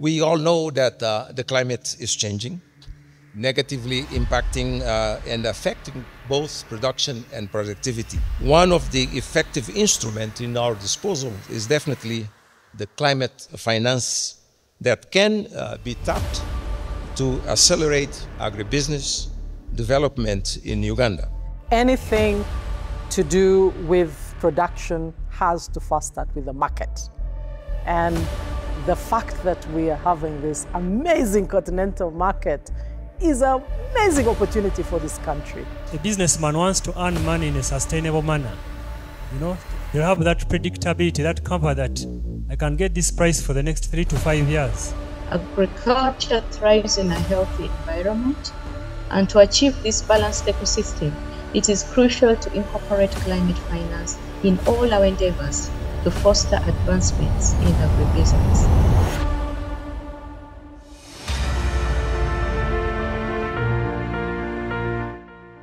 We all know that the climate is changing, negatively impacting and affecting both production and productivity. One of the effective instruments in our disposal is definitely the climate finance that can be tapped to accelerate agribusiness development in Uganda. Anything to do with production has to first start with the market. And the fact that we are having this amazing continental market is an amazing opportunity for this country. A businessman wants to earn money in a sustainable manner. You have that predictability, that cover that I can get this price for the next 3 to 5 years. Agriculture thrives in a healthy environment, and to achieve this balanced ecosystem, it is crucial to incorporate climate finance in all our endeavors to foster advancements in agribusiness.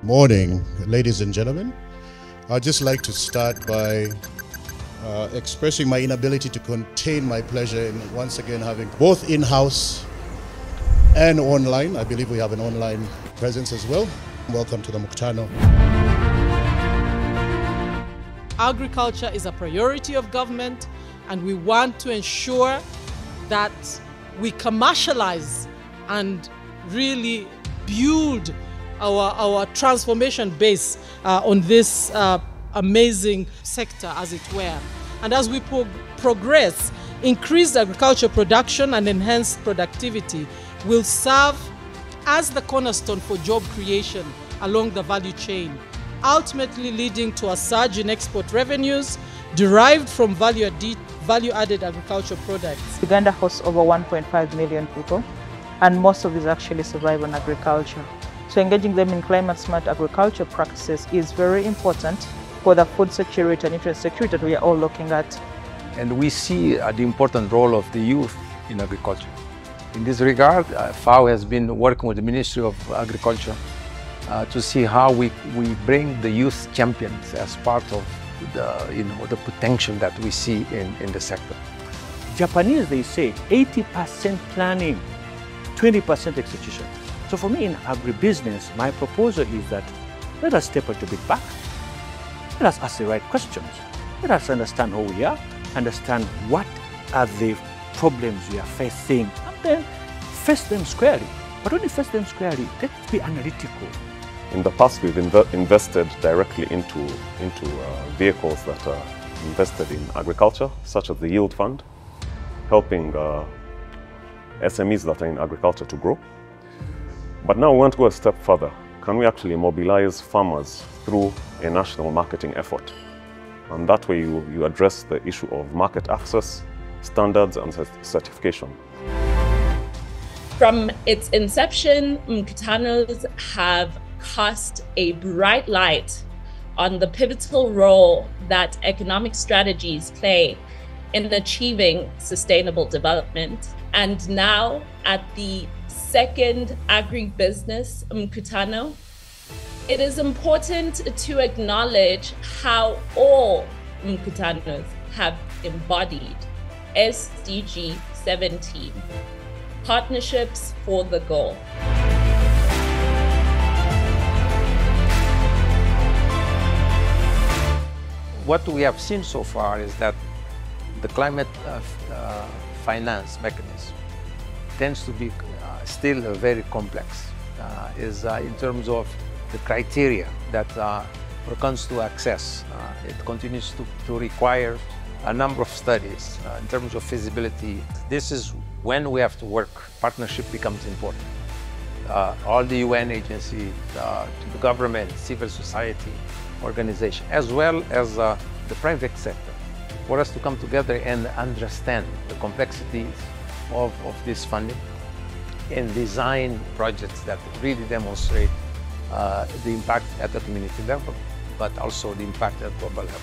Morning, ladies and gentlemen. I'd just like to start by expressing my inability to contain my pleasure in once again having both in-house and online. I believe we have an online presence as well. Welcome to the Mkutano. Agriculture is a priority of government, and we want to ensure that we commercialize and really build our transformation base on this amazing sector, as it were. And as we progress, increased agriculture production and enhanced productivity will serve as the cornerstone for job creation along the value chain, ultimately leading to a surge in export revenues derived from value-added agricultural products. Uganda hosts over 1.5 million people, and most of these actually survive on agriculture. So engaging them in climate-smart agriculture practices is very important for the food security and nutrient security that we are all looking at. And we see the important role of the youth in agriculture. In this regard, FAO has been working with the Ministry of Agriculture to see how we bring the youth champions as part of the potential that we see in the sector. Japanese, they say 80% planning, 20% execution. So for me in agribusiness, my proposal is that let us step a little bit back. Let us ask the right questions. Let us understand who we are, understand what are the problems we are facing, and then face them squarely. But when you face them squarely, let's be analytical. In the past, we've invested directly into vehicles that are invested in agriculture, such as the Yield Fund, helping SMEs that are in agriculture to grow. But now we want to go a step further. Can we actually mobilize farmers through a national marketing effort? And that way you address the issue of market access, standards and certification. From its inception, Mkutanos have cast a bright light on the pivotal role that economic strategies play in achieving sustainable development. And now at the second Agri-Business Mkutano, it is important to acknowledge how all Mkutanos have embodied SDG 17, Partnerships for the Goal. What we have seen so far is that the climate finance mechanism tends to be still very complex, in terms of the criteria that comes to access. It continues to require a number of studies in terms of feasibility. This is when we have to work. Partnership becomes important. All the UN agencies, the government, civil society organization, as well as the private sector, for us to come together and understand the complexities of this funding and design projects that really demonstrate the impact at the community level, but also the impact at global level.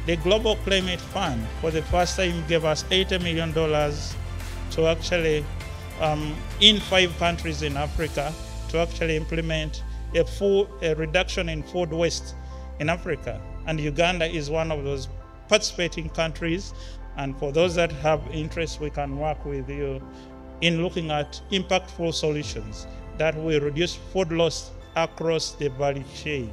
The Global Climate Fund, for the first time, gave us $80 million to actually, in 5 countries in Africa, to actually implement a reduction in food waste in Africa. And Uganda is one of those participating countries. And for those that have interest, we can work with you in looking at impactful solutions that will reduce food loss across the value chain.